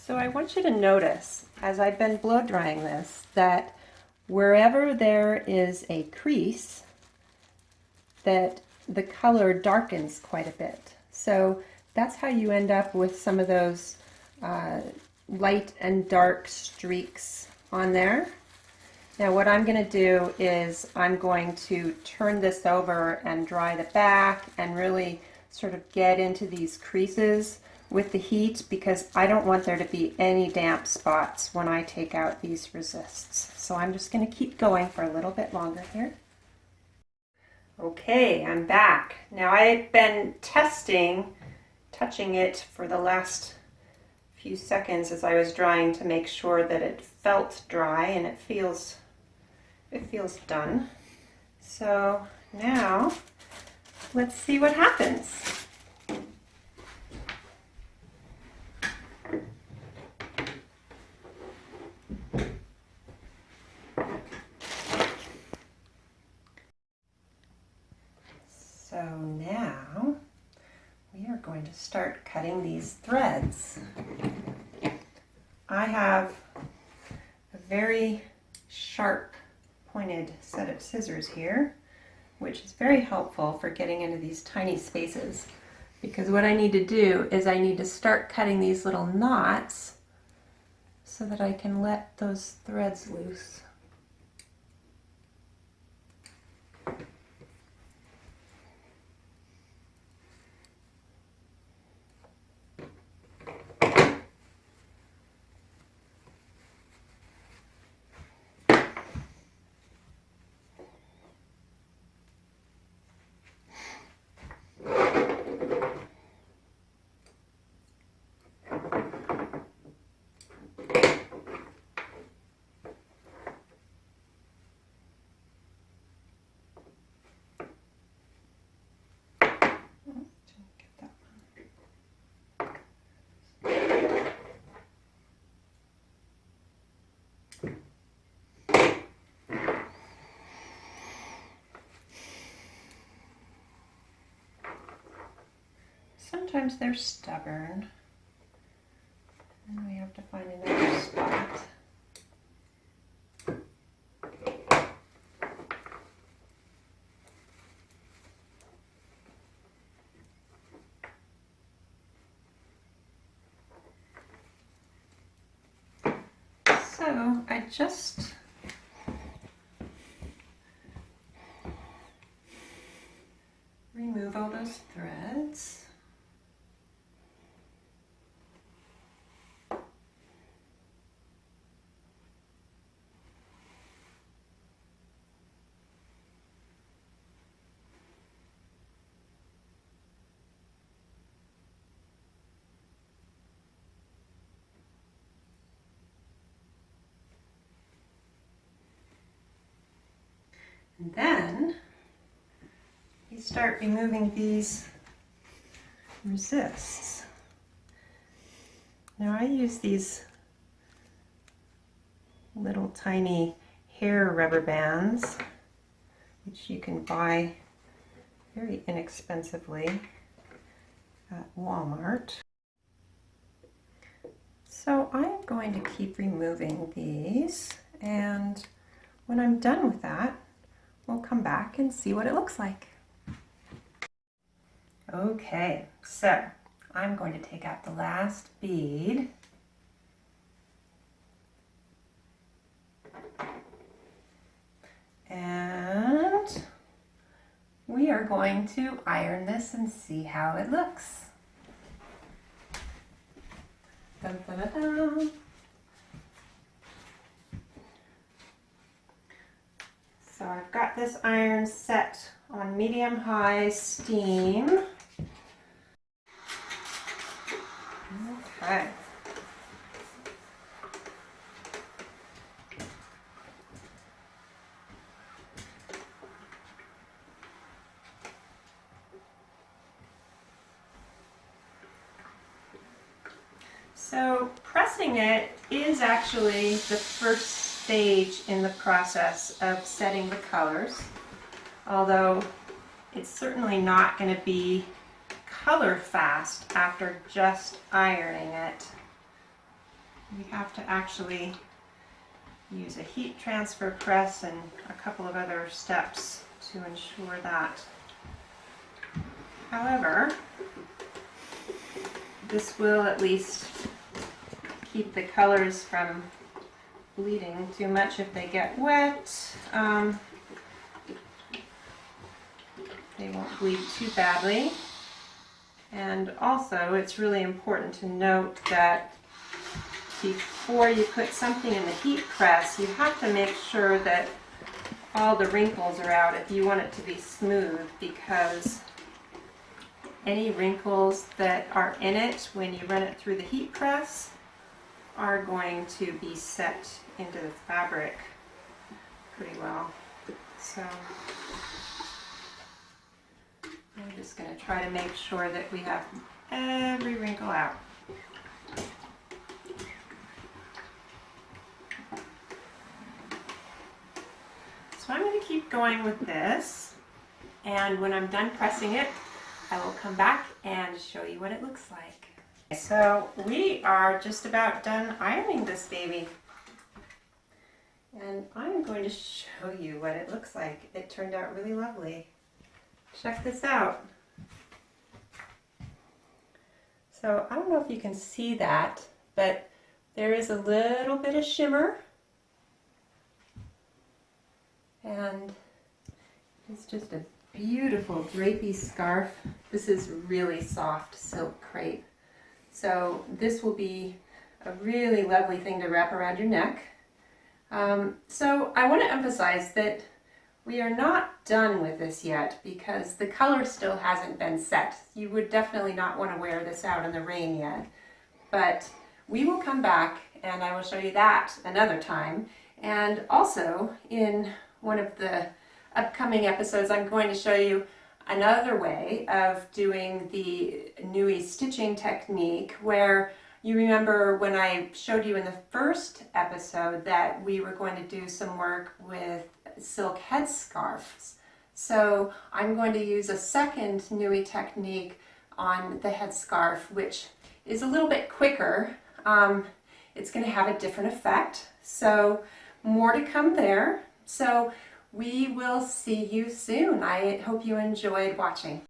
So I want you to notice, as I've been blow drying this, that wherever there is a crease, that the color darkens quite a bit. So that's how you end up with some of those light and dark streaks on there. Now what I'm going to do is I'm going to turn this over and dry the back and really sort of get into these creases with the heat, because I don't want there to be any damp spots when I take out these resists. So I'm just going to keep going for a little bit longer here. Okay, I'm back. Now I've been touching it for the last few seconds as I was drying to make sure that it felt dry, and it feels done. So now let's see what happens. So now we are going to start cutting these threads. I have a very sharp pointed set of scissors here, which is very helpful for getting into these tiny spaces, because what I need to do is I need to start cutting these little knots so that I can let those threads loose. Sometimes they're stubborn, and we have to find another spot. So I just remove all those threads. And then you start removing these resists. Now I use these little tiny hair rubber bands, which you can buy very inexpensively at Walmart. So I'm going to keep removing these, and when I'm done with that, we'll come back and see what it looks like. Okay, so I'm going to take out the last bead. And we are going to iron this and see how it looks. Dun, dun, dun, dun. So I've got this iron set on medium-high steam. Okay. So pressing it is actually the first stage in the process of setting the colors, although it's certainly not going to be color fast after just ironing it. We have to actually use a heat transfer press and a couple of other steps to ensure that. However, this will at least keep the colors from bleeding too much if they get wet. They won't bleed too badly. And also, it's really important to note that before you put something in the heat press, you have to make sure that all the wrinkles are out if you want it to be smooth, because any wrinkles that are in it when you run it through the heat press are going to be set into the fabric pretty well. So I'm just going to try to make sure that we have every wrinkle out. So I'm going to keep going with this, and when I'm done pressing it, I will come back and show you what it looks like. So we are just about done ironing this baby, and I'm going to show you what it looks like. It turned out really lovely. Check this out. So I don't know if you can see that, but there is a little bit of shimmer, and it's just a beautiful drapey scarf. This is really soft silk crepe. So this will be a really lovely thing to wrap around your neck. So I want to emphasize that we are not done with this yet because the color still hasn't been set. You would definitely not want to wear this out in the rain yet. But we will come back and I will show you that another time. And also in one of the upcoming episodes, I'm going to show you another way of doing the Nui stitching technique, where you remember when I showed you in the first episode that we were going to do some work with silk headscarves. So I'm going to use a second Nui technique on the headscarf, which is a little bit quicker. It's going to have a different effect. So more to come there. So we will see you soon. I hope you enjoyed watching.